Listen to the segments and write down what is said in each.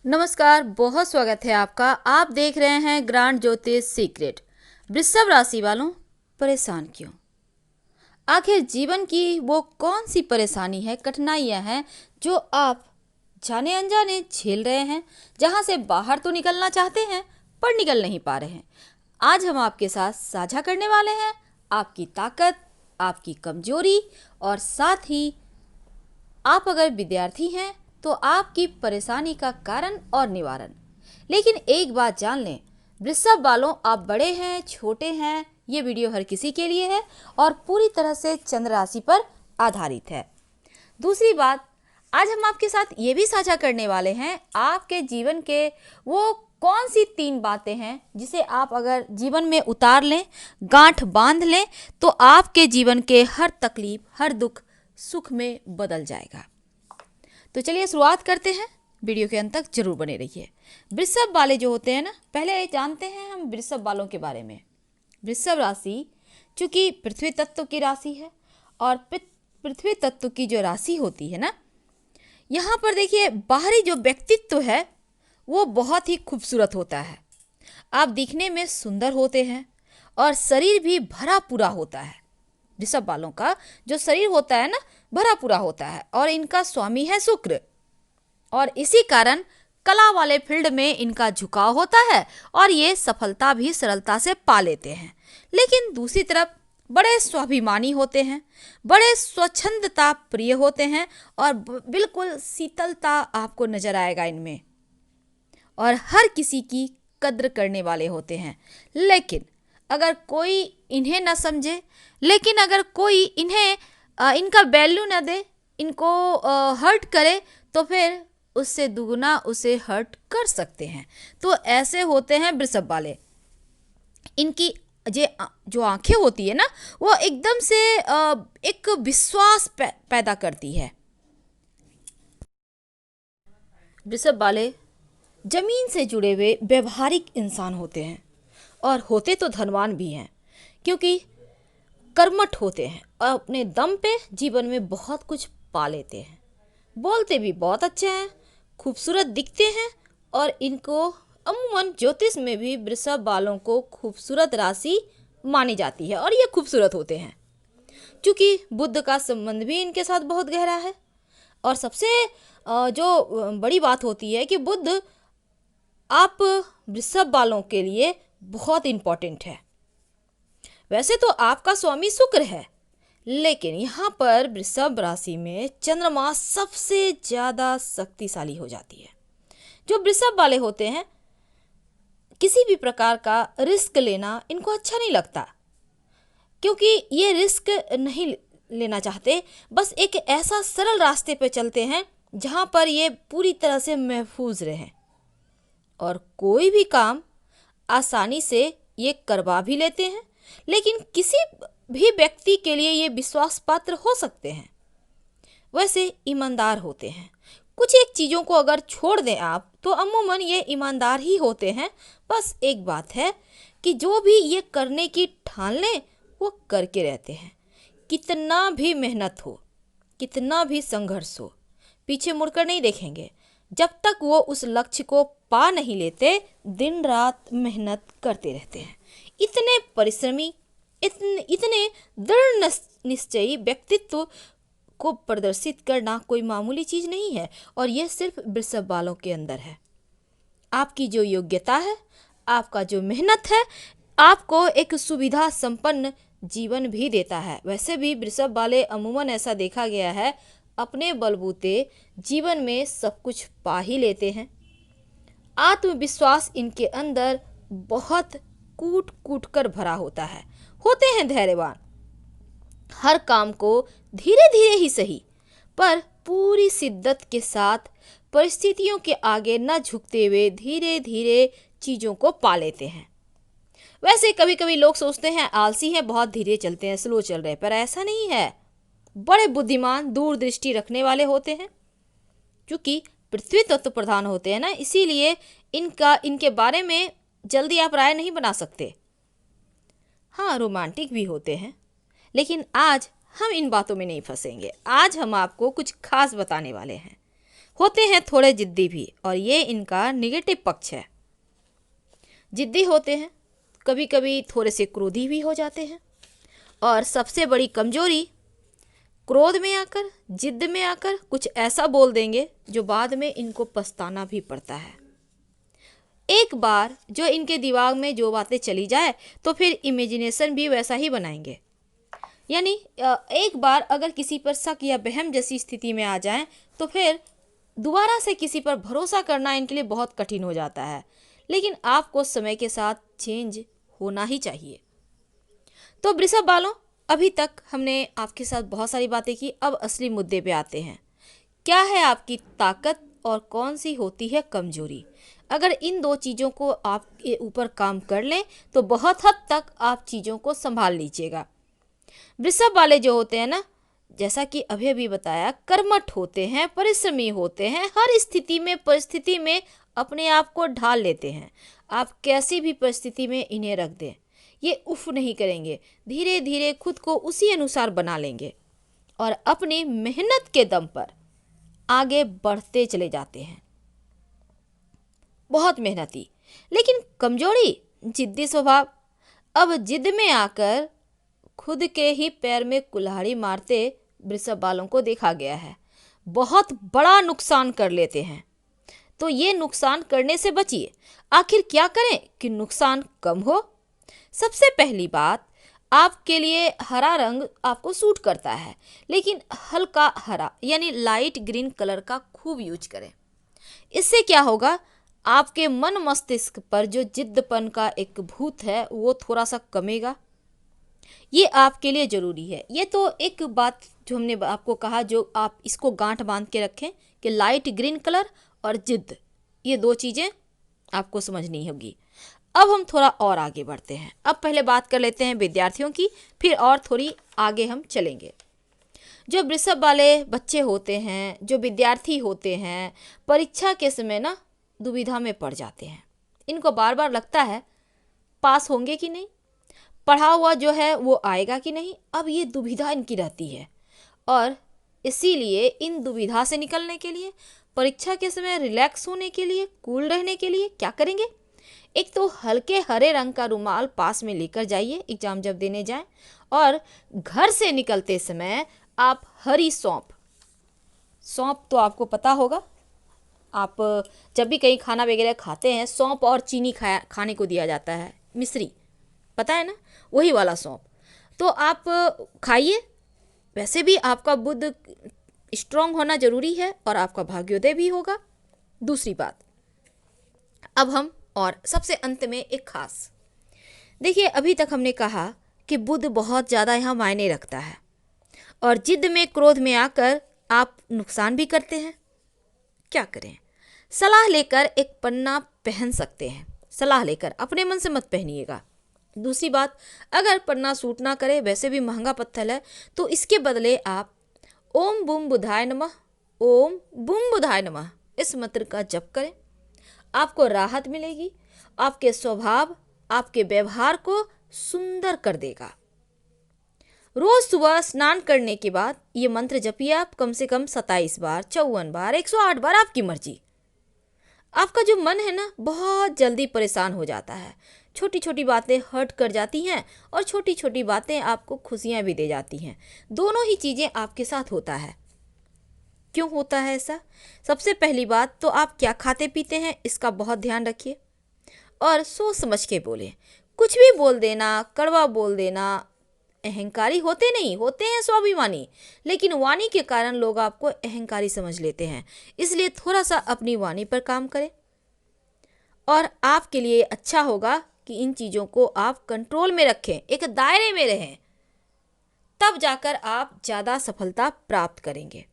नमस्कार, बहुत स्वागत है आपका। आप देख रहे हैं ग्रांड ज्योतिष सीक्रेट। वृषभ राशि वालों, परेशान क्यों? आखिर जीवन की वो कौन सी परेशानी है, कठिनाइयां हैं जो आप जाने अनजाने झेल रहे हैं, जहां से बाहर तो निकलना चाहते हैं पर निकल नहीं पा रहे हैं। आज हम आपके साथ साझा करने वाले हैं आपकी ताकत, आपकी कमजोरी और साथ ही आप अगर विद्यार्थी हैं तो आपकी परेशानी का कारण और निवारण। लेकिन एक बात जान लें, वृषभ वालों, आप बड़े हैं छोटे हैं, ये वीडियो हर किसी के लिए है और पूरी तरह से चंद्र राशि पर आधारित है। दूसरी बात, आज हम आपके साथ ये भी साझा करने वाले हैं आपके जीवन के वो कौन सी 3 बातें हैं जिसे आप अगर जीवन में उतार लें, गांठ बांध लें, तो आपके जीवन के हर तकलीफ, हर दुख सुख में बदल जाएगा। तो चलिए शुरुआत करते हैं, वीडियो के अंत तक जरूर बने रहिए। वृषभ वाले जो होते हैं ना, पहले जानते हैं हम वृषभ वालों के बारे में। वृषभ राशि चूंकि पृथ्वी तत्व की राशि है और पृथ्वी तत्व की जो राशि होती है ना, यहाँ पर देखिए बाहरी जो व्यक्तित्व है वो बहुत ही खूबसूरत होता है। आप दिखने में सुंदर होते हैं और शरीर भी भरा पूरा होता है। ऋषभ वालों का जो शरीर होता है ना, भरा पूरा होता है और इनका स्वामी है शुक्र, और इसी कारण कला वाले फील्ड में इनका झुकाव होता है और ये सफलता भी सरलता से पा लेते हैं। लेकिन दूसरी तरफ बड़े स्वाभिमानी होते हैं, बड़े स्वच्छंदता प्रिय होते हैं और बिल्कुल शीतलता आपको नजर आएगा इनमें, और हर किसी की कद्र करने वाले होते हैं। लेकिन अगर कोई इन्हें न समझे, लेकिन अगर कोई इन्हें इनका वैल्यू न दे, इनको हर्ट करे, तो फिर उससे दुगना उसे हर्ट कर सकते हैं। तो ऐसे होते हैं वृषभ वाले। इनकी जो आंखें होती है ना, वो एकदम से एक विश्वास पैदा करती है। वृषभ वाले जमीन से जुड़े हुए व्यवहारिक इंसान होते हैं और होते तो धनवान भी हैं, क्योंकि कर्मठ होते हैं और अपने दम पे जीवन में बहुत कुछ पा लेते हैं। बोलते भी बहुत अच्छे हैं, खूबसूरत दिखते हैं और इनको अमूमन ज्योतिष में भी वृषभ वालों को खूबसूरत राशि मानी जाती है और ये खूबसूरत होते हैं। क्योंकि बुद्ध का संबंध भी इनके साथ बहुत गहरा है और सबसे जो बड़ी बात होती है कि बुद्ध आप वृषभ वालों के लिए बहुत इम्पोर्टेंट है। वैसे तो आपका स्वामी शुक्र है, लेकिन यहाँ पर वृषभ राशि में चंद्रमा सबसे ज्यादा शक्तिशाली हो जाती है। जो वृषभ वाले होते हैं, किसी भी प्रकार का रिस्क लेना इनको अच्छा नहीं लगता, क्योंकि ये रिस्क नहीं लेना चाहते। बस एक ऐसा सरल रास्ते पे चलते हैं जहाँ पर ये पूरी तरह से महफूज रहें और कोई भी काम आसानी से ये करवा भी लेते हैं। लेकिन किसी भी व्यक्ति के लिए ये विश्वास पात्र हो सकते हैं। वैसे ईमानदार होते हैं। कुछ एक चीज़ों को अगर छोड़ दें आप, तो अमूमन ये ईमानदार ही होते हैं। बस एक बात है कि जो भी ये करने की ठान लें वो करके रहते हैं। कितना भी मेहनत हो, कितना भी संघर्ष हो, पीछे मुड़कर नहीं देखेंगे। जब तक वो उस लक्ष्य को पा नहीं लेते, दिन रात मेहनत करते रहते हैं। इतने परिश्रमी, इतने दृढ़ निश्चयी व्यक्तित्व को प्रदर्शित करना कोई मामूली चीज नहीं है और यह सिर्फ वृषभ वालों के अंदर है। आपकी जो योग्यता है, आपका जो मेहनत है, आपको एक सुविधा संपन्न जीवन भी देता है। वैसे भी वृषभ वाले अमूमन ऐसा देखा गया है, अपने बलबूते जीवन में सब कुछ पा ही लेते हैं। आत्मविश्वास इनके अंदर बहुत कूट कूट कर भरा होता है। होते हैं धैर्यवान, हर काम को धीरे धीरे ही सही पर पूरी शिद्दत के साथ परिस्थितियों के आगे न झुकते हुए धीरे धीरे चीज़ों को पा लेते हैं। वैसे कभी कभी लोग सोचते हैं आलसी हैं, बहुत धीरे चलते हैं, स्लो चल रहे हैं, पर ऐसा नहीं है। बड़े बुद्धिमान, दूरदृष्टि रखने वाले होते हैं। क्योंकि पृथ्वी तत्व प्रधान होते हैं ना, इसीलिए इनके बारे में जल्दी आप राय नहीं बना सकते। हाँ, रोमांटिक भी होते हैं, लेकिन आज हम इन बातों में नहीं फंसेंगे। आज हम आपको कुछ खास बताने वाले हैं। होते हैं थोड़े जिद्दी भी, और ये इनका निगेटिव पक्ष है। जिद्दी होते हैं, कभी कभी थोड़े से क्रोधी भी हो जाते हैं, और सबसे बड़ी कमजोरी, क्रोध में आकर, जिद में आकर कुछ ऐसा बोल देंगे जो बाद में इनको पछताना भी पड़ता है। एक बार जो इनके दिमाग में जो बातें चली जाए तो फिर इमेजिनेशन भी वैसा ही बनाएंगे। यानी एक बार अगर किसी पर शक या वहम जैसी स्थिति में आ जाएं तो फिर दोबारा से किसी पर भरोसा करना इनके लिए बहुत कठिन हो जाता है। लेकिन आपको समय के साथ चेंज होना ही चाहिए। तो वृषभ वालों, अभी तक हमने आपके साथ बहुत सारी बातें की, अब असली मुद्दे पे आते हैं। क्या है आपकी ताकत और कौन सी होती है कमजोरी? अगर इन दो चीज़ों को आपके ऊपर काम कर लें तो बहुत हद तक आप चीज़ों को संभाल लीजिएगा। वृषभ वाले जो होते हैं ना, जैसा कि अभी अभी बताया, कर्मठ होते हैं, परिश्रमी होते हैं, हर स्थिति में परिस्थिति में अपने आप को ढाल लेते हैं। आप कैसी भी परिस्थिति में इन्हें रख दें, ये उफ नहीं करेंगे, धीरे धीरे खुद को उसी अनुसार बना लेंगे और अपनी मेहनत के दम पर आगे बढ़ते चले जाते हैं। बहुत मेहनती, लेकिन कमजोरी जिद्दी स्वभाव। अब जिद में आकर खुद के ही पैर में कुल्हाड़ी मारते वृषभ वालों को देखा गया है। बहुत बड़ा नुकसान कर लेते हैं। तो ये नुकसान करने से बचिए। आखिर क्या करें कि नुकसान कम हो? सबसे पहली बात, आपके लिए हरा रंग आपको सूट करता है, लेकिन हल्का हरा यानी लाइट ग्रीन कलर का खूब यूज करें। इससे क्या होगा, आपके मन मस्तिष्क पर जो जिद्दपन का एक भूत है वो थोड़ा सा कमेगा। ये आपके लिए ज़रूरी है। ये तो एक बात जो हमने आपको कहा, जो आप इसको गांठ बांध के रखें कि लाइट ग्रीन कलर और जिद्द, ये दो चीज़ें आपको समझनी होगी। अब हम थोड़ा और आगे बढ़ते हैं। अब पहले बात कर लेते हैं विद्यार्थियों की, फिर और थोड़ी आगे हम चलेंगे। जो वृषभ वाले बच्चे होते हैं, जो विद्यार्थी होते हैं, परीक्षा के समय ना दुविधा में पड़ जाते हैं। इनको बार बार लगता है पास होंगे कि नहीं, पढ़ा हुआ जो है वो आएगा कि नहीं। अब ये दुविधा इनकी रहती है, और इसीलिए इन दुविधा से निकलने के लिए, परीक्षा के समय रिलैक्स होने के लिए, कूल रहने के लिए क्या करेंगे? एक तो हल्के हरे रंग का रुमाल पास में लेकर जाइए एग्जाम जब देने जाएं, और घर से निकलते समय आप हरी सौंफ तो आपको पता होगा, आप जब भी कहीं खाना वगैरह खाते हैं सौंफ और चीनी खाने को दिया जाता है, मिश्री, पता है ना, वही वाला सौंफ। तो आप खाइए। वैसे भी आपका बुद्ध स्ट्रांग होना जरूरी है और आपका भाग्योदय भी होगा। दूसरी बात, अब हम और सबसे अंत में एक खास, देखिए अभी तक हमने कहा कि बुद्ध बहुत ज़्यादा यहाँ मायने रखता है, और जिद में क्रोध में आकर आप नुकसान भी करते हैं। क्या करें? सलाह लेकर एक पन्ना पहन सकते हैं। सलाह लेकर, अपने मन से मत पहनिएगा। दूसरी बात, अगर पन्ना सूट ना करे, वैसे भी महंगा पत्थर है, तो इसके बदले आप ओम बुम बुधाय नमः, ओम बुम बुधाय नमः इस मंत्र का जप करें। आपको राहत मिलेगी, आपके स्वभाव, आपके व्यवहार को सुंदर कर देगा। रोज सुबह स्नान करने के बाद ये मंत्र जपिए आप कम से कम 27 बार, 54 बार, 108 बार, आपकी मर्जी। आपका जो मन है ना, बहुत जल्दी परेशान हो जाता है। छोटी छोटी बातें हर्ट कर जाती हैं और छोटी छोटी बातें आपको खुशियां भी दे जाती हैं। दोनों ही चीज़ें आपके साथ होता है। क्यों होता है ऐसा? सबसे पहली बात तो आप क्या खाते पीते हैं, इसका बहुत ध्यान रखिए, और सोच समझ के बोलें। कुछ भी बोल देना, कड़वा बोल देना, अहंकारी होते नहीं, होते हैं स्वाभिमानी, लेकिन वाणी के कारण लोग आपको अहंकारी समझ लेते हैं। इसलिए थोड़ा सा अपनी वाणी पर काम करें, और आपके लिए अच्छा होगा कि इन चीज़ों को आप कंट्रोल में रखें, एक दायरे में रहें, तब जाकर आप ज़्यादा सफलता प्राप्त करेंगे।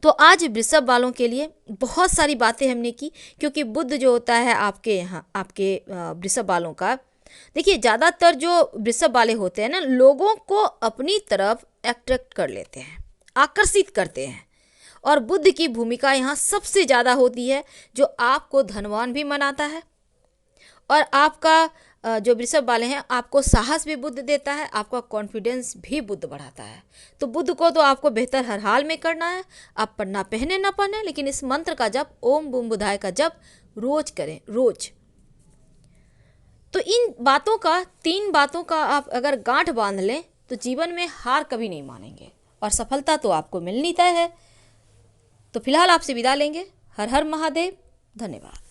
तो आज वृषभ वालों के लिए बहुत सारी बातें हमने की, क्योंकि बुद्ध जो होता है आपके यहाँ, आपके वृषभ वालों का, देखिए ज़्यादातर जो वृषभ वाले होते हैं ना, लोगों को अपनी तरफ अट्रैक्ट कर लेते हैं, आकर्षित करते हैं, और बुद्ध की भूमिका यहाँ सबसे ज़्यादा होती है, जो आपको धनवान भी बनाता है और आपका जो वृषभ वाले हैं, आपको साहस भी बुद्ध देता है, आपका कॉन्फिडेंस भी बुद्ध बढ़ाता है। तो बुद्ध को तो आपको बेहतर हर हाल में करना है। आप पढ़ना पहने ना पढ़ने, लेकिन इस मंत्र का जप, ओम बूम बुधाय का जप रोज करें, रोज। तो इन बातों का, 3 बातों का आप अगर गांठ बांध लें तो जीवन में हार कभी नहीं मानेंगे और सफलता तो आपको मिलनी तय है। तो फिलहाल आपसे विदा लेंगे। हर हर महादेव। धन्यवाद।